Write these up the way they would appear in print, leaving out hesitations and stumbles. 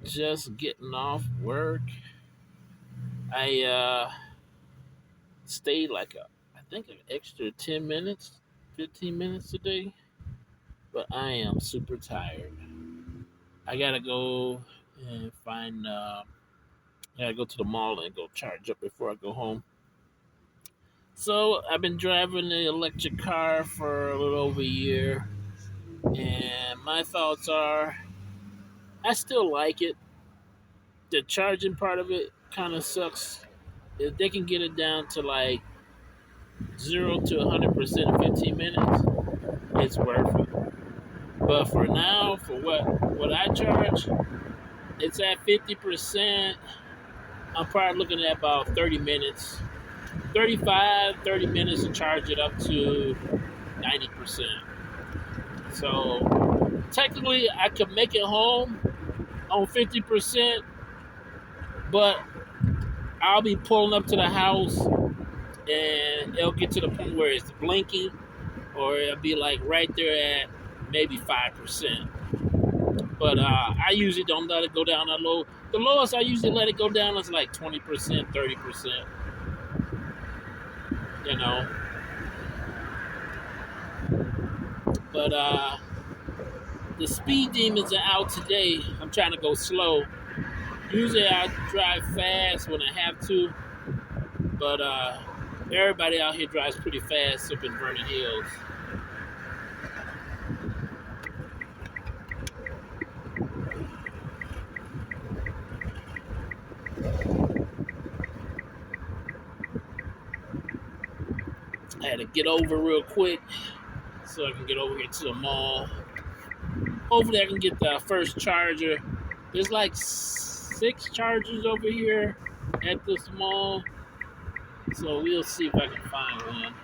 Just getting off work. I stayed like I think an extra 10 minutes, 15 minutes today, but I am super tired. I gotta go and find. I gotta go to the mall and go charge up before I go home. So I've been driving the electric car for a little over a year, and my thoughts are I still like it. The charging part of it kind of sucks. If they can get it down to like 0 to 100% in 15 minutes, it's worth it. But for now, for what I charge, it's at 50%. I'm probably looking at about 30 minutes, 35, 30 minutes to charge it up to 90%. So technically, I could make it home on 50%, but I'll be pulling up to the house and it'll get to the point where it's blinking, or it'll be like right there at maybe 5%. But I usually don't let it go down that low. The lowest I usually let it go down is like 20%, 30%. You know, but the speed demons are out today. I'm trying to go slow. Usually I drive fast when I have to, but everybody out here drives pretty fast up in Vernon Hills. I had to get over real quick so I can get over here to the mall. Hopefully, I can get the first charger. There's like 6 chargers over here at this mall, so we'll see if I can find one.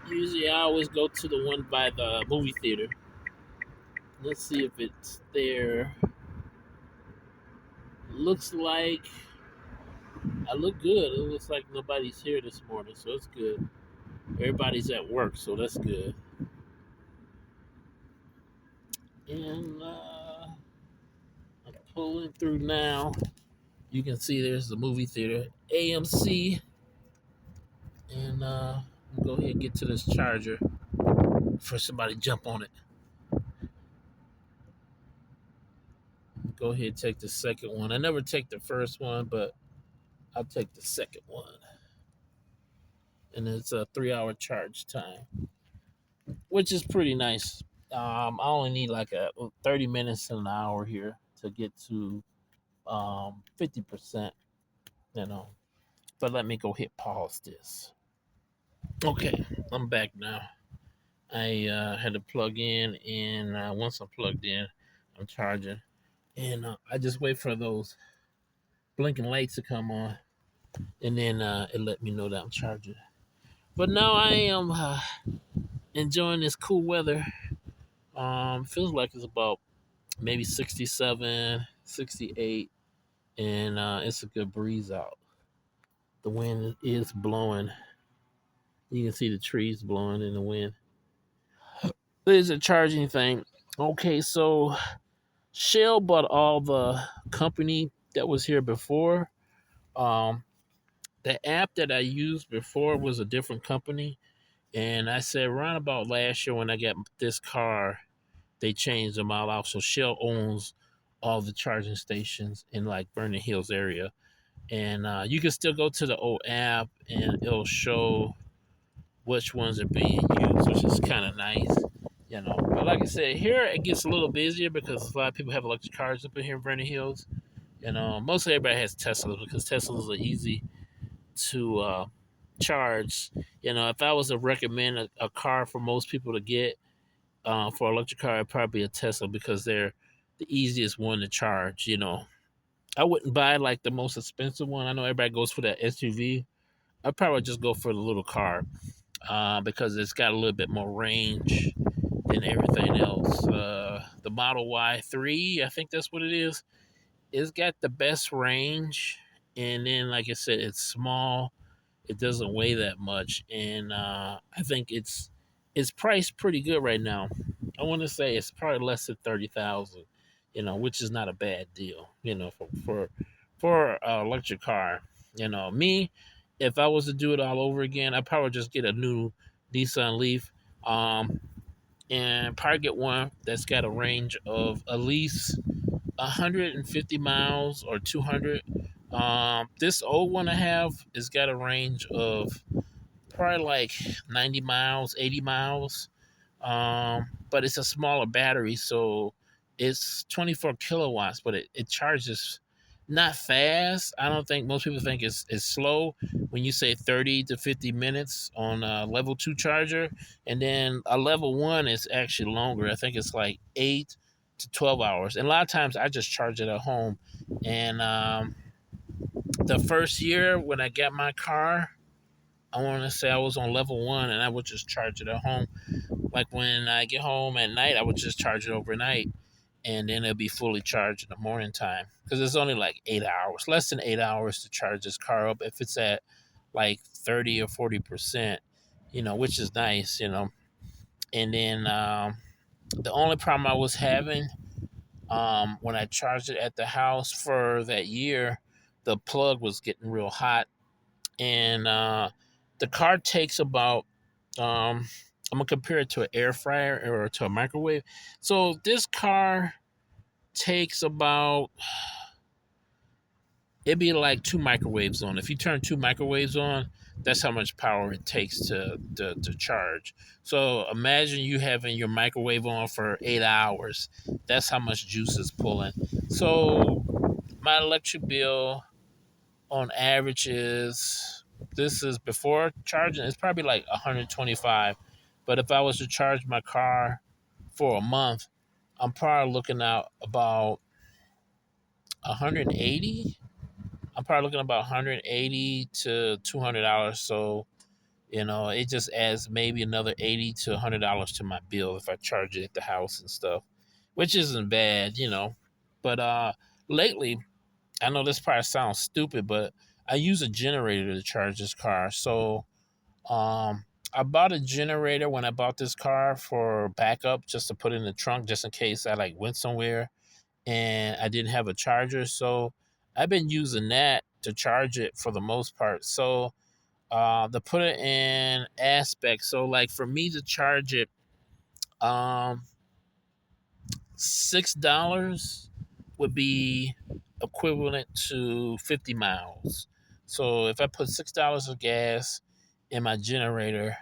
Usually, I always go to the one by the movie theater. Let's see if it's there. Looks like I look good. It looks like nobody's here this morning, so it's good. Everybody's at work, so that's good. And I'm pulling through now. You can see there's the movie theater, AMC, and go ahead and get to this charger before somebody jump on it. Go ahead and take the second one. I never take the first one, but I'll take the second one. And it's a 3 hour charge time, which is pretty nice. I only need like a 30 minutes and an hour here to get to 50%, you know. But let me go hit pause this. Okay, I'm back now. I had to plug in, and once I'm plugged in, I'm charging. And I just wait for those blinking lights to come on, and then it let me know that I'm charging. But now I am enjoying this cool weather. Feels like it's about maybe 67, 68, and it's a good breeze out. The wind is blowing. You can see the trees blowing in the wind. There's a charging thing. Okay, so Shell bought all the company that was here before. Um, the app that I used before was a different company, and I said around about last year when I got this car, they changed them all out. So Shell owns all the charging stations in like Vernon Hills area, and you can still go to the old app and it'll show which ones are being used, which is kind of nice. But like I said, here it gets a little busier because a lot of people have electric cars up in here in Vernon Hills. Mostly everybody has Teslas because Teslas are easy to charge. If I was to recommend a car for most people to get for electric car, it'd probably be a Tesla because they're the easiest one to charge. I wouldn't buy like the most expensive one. I know everybody goes for that SUV. I'd probably just go for the little car because it's got a little bit more range than everything else. The Model Y3, I think that's what it is. It's got the best range, and then like I said, it's small. It doesn't weigh that much, and I think it's priced pretty good right now. I want to say it's probably less than 30,000. Which is not a bad deal. For electric car. Me, if I was to do it all over again, I'd probably just get a new Nissan Leaf. Um, and probably get one that's got a range of at least 150 miles or 200. This old one I have has got a range of probably like 90 miles, 80 miles. But it's a smaller battery, so it's 24 kilowatts, but it charges not fast. I don't think most people think it's slow when you say 30 to 50 minutes on a level 2 charger. And then a level 1 is actually longer. I think it's like 8 to 12 hours. And a lot of times I just charge it at home. And the first year when I got my car, I want to say I was on level 1 and I would just charge it at home. Like when I get home at night, I would just charge it overnight, and then it'll be fully charged in the morning time because it's only like 8 hours, less than 8 hours to charge this car up if it's at like 30 or 40%, which is nice. And then the only problem I was having when I charged it at the house for that year, the plug was getting real hot, and the car takes about I'm gonna compare it to an air fryer or to a microwave. So this car takes about it'd be like two microwaves on. If you turn two microwaves on, that's how much power it takes to charge. So imagine you having your microwave on for 8 hours. That's how much juice is pulling. So my electric bill on average is this is before charging, it's probably like 125. But if I was to charge my car for a month, I'm probably looking at about 180. I'm probably looking at about 180 to $200. So, it just adds maybe another 80 to $100 to my bill if I charge it at the house and stuff, which isn't bad. But lately, I know this probably sounds stupid, but I use a generator to charge this car. So, I bought a generator when I bought this car for backup, just to put in the trunk, just in case I like went somewhere and I didn't have a charger. So, I've been using that to charge it for the most part. So, to put it in aspects, so like for me to charge it, um, $6 would be equivalent to 50 miles. So if I put $6 of gas in my generator,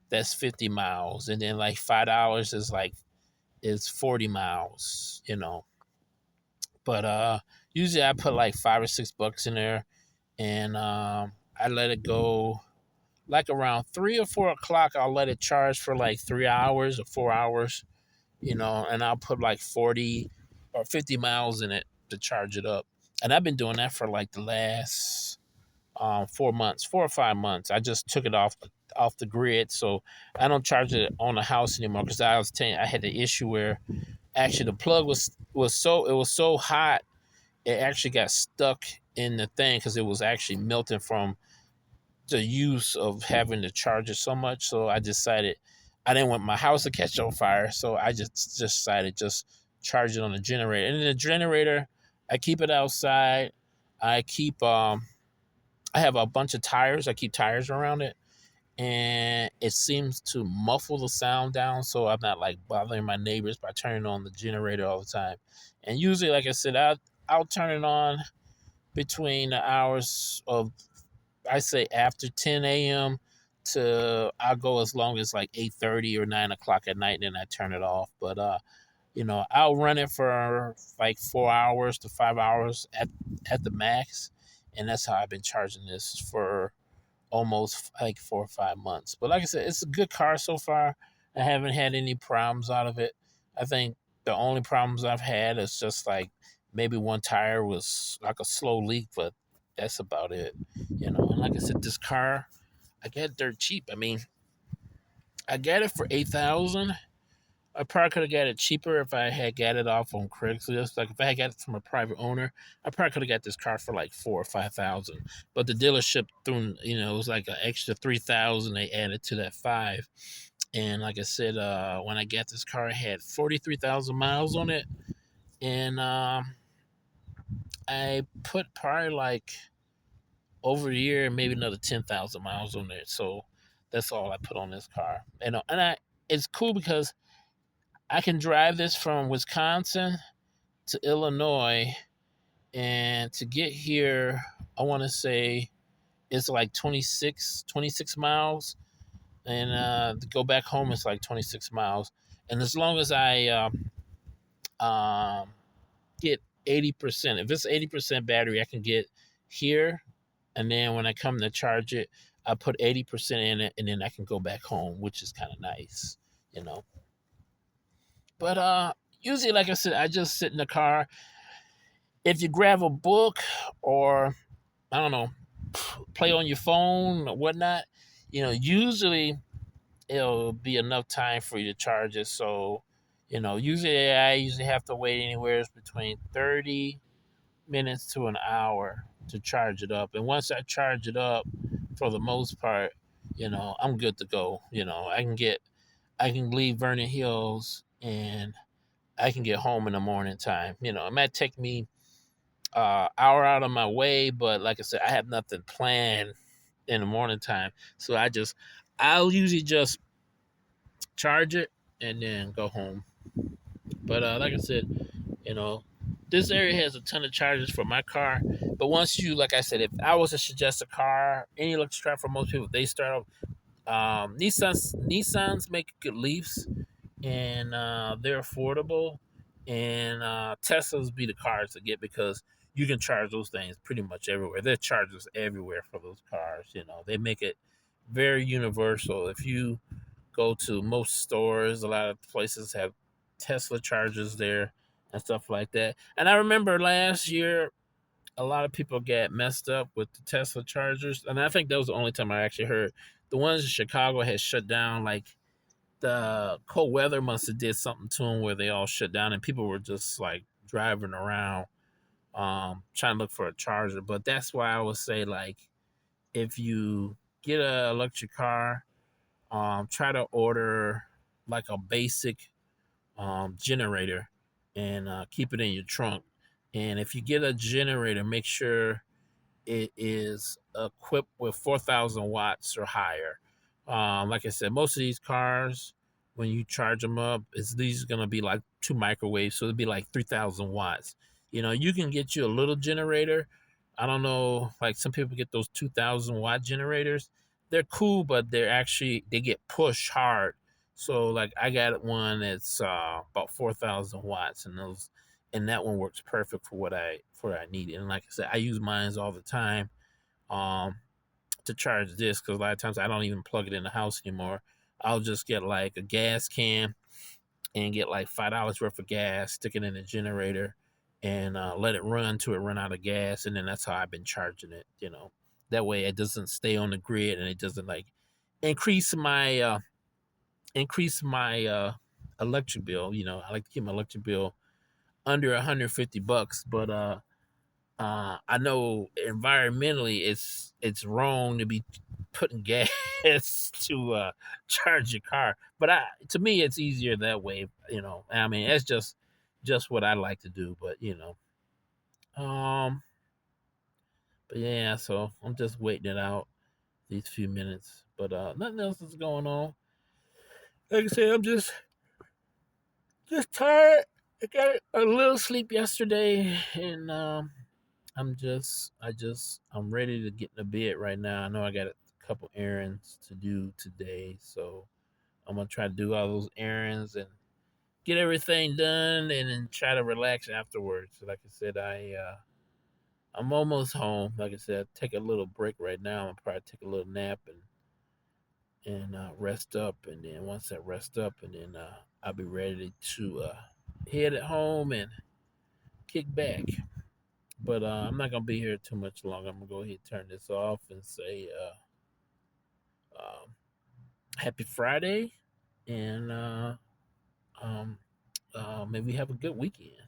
that's 50 miles, and then like $5 is 40 miles. But usually I put like $5 or $6 in there, and I let it go like around 3 or 4 o'clock. I'll let it charge for like 3 hours or 4 hours, and I'll put like 40 or 50 miles in it to charge it up. And I've been doing that for like the last 4 months, 4 or 5 months. I just took it off the grid, so I don't charge it on the house anymore. Because I was telling you, I had the issue where actually the plug was so hot, it actually got stuck in the thing because it was actually melting from the use of having to charge it so much. So I decided I didn't want my house to catch on fire, so I just decided just charge it on the generator. And then the generator, I keep it outside. I keep I have a bunch of tires. I keep tires around it, and it seems to muffle the sound down, so I'm not like bothering my neighbors by turning on the generator all the time. And usually, like I said, I'll turn it on between the hours of, I say, after 10 a.m. to, I'll go as long as like 8:30 or 9 o'clock at night, and then I turn it off. But I'll run it for like 4 hours to 5 hours at the max, and that's how I've been charging this for almost like 4 or 5 months. But like I said, it's a good car so far. I haven't had any problems out of it. I think the only problems I've had is just like maybe one tire was like a slow leak, but that's about it. And like I said, this car I got it dirt cheap. I mean, I got it for 8,000. I probably could have got it cheaper if I had got it off on Craigslist. Like if I had got it from a private owner, I probably could have got this car for like 4 or 5 thousand. But the dealership threw, it was like an extra 3,000 they added to that five, And like I said, when I got this car, it had 43,000 miles on it, and I put probably like over a year, maybe another 10,000 miles on it. So that's all I put on this car. And it's cool because I can drive this from Wisconsin to Illinois, and to get here, I want to say it's like 26 miles, and to go back home, it's like 26 miles. And as long as I get 80%, if it's 80% battery, I can get here, and then when I come to charge it, I put 80% in it, and then I can go back home, which is kind of nice, you know. But usually, like I said, I just sit in the car. If you grab a book, or I don't know, play on your phone or whatnot, usually it'll be enough time for you to charge it. So, usually I usually have to wait anywhere between 30 minutes to an hour to charge it up. And once I charge it up, for the most part, I'm good to go. I can leave Vernon Hills and I can get home in the morning time. It might take me hour out of my way, but like I said, I have nothing planned in the morning time. So I'll usually just charge it and then go home. But like I said, you know, this area has a ton of chargers for my car. But once like I said, if I was to suggest a car, any electric car for most people, they start off. Nissans make good Leafs, and they're affordable. And Teslas be the cars to get because you can charge those things pretty much everywhere. There are chargers everywhere for those cars. They make it very universal. If you go to most stores, a lot of places have Tesla chargers there and stuff like that. And I remember last year, a lot of people got messed up with the Tesla chargers, and I think that was the only time I actually heard the ones in Chicago had shut down. Like the cold weather must have did something to them where they all shut down, and people were just like driving around, trying to look for a charger. But that's why I would say, like, if you get an electric car, try to order like a basic generator and keep it in your trunk. And if you get a generator, make sure it is equipped with 4,000 watts or higher. Like I said, most of these cars, when you charge them up, these are going to be like two microwaves, so it'd be like 3,000 watts. You can get you a little generator. I don't know, like some people get those 2,000 watt generators. They're cool, but they get pushed hard. So like I got one that's about 4,000 watts, and that one works perfect for what I need. And like I said, I use mines all the time um, to charge this because a lot of times I don't even plug it in the house anymore. I'll just get like a gas can and get like $5 worth of gas, stick it in the generator, and let it run till it run out of gas, and then that's how I've been charging it. That way it doesn't stay on the grid and it doesn't like increase my electric bill. I like to keep my electric bill under $150, but I know environmentally it's wrong to be putting gas to charge your car, but to me it's easier that way. I mean, it's just what I like to do, but um, but yeah, so I'm just waiting it out these few minutes, but nothing else is going on. Like I said, I'm just tired. I got a little sleep yesterday, and I'm ready to get in the bed right now. I know I got a couple errands to do today, so I'm gonna try to do all those errands and get everything done, and then try to relax afterwards. Like I said, I'm almost home. Like I said, take a little break right now. I'll probably take a little nap and rest up, and then once I rest up, and then I'll be ready to head at home and kick back. But I'm not gonna be here too much longer. I'm gonna go ahead and turn this off and say um, happy Friday, and um, maybe have a good weekend.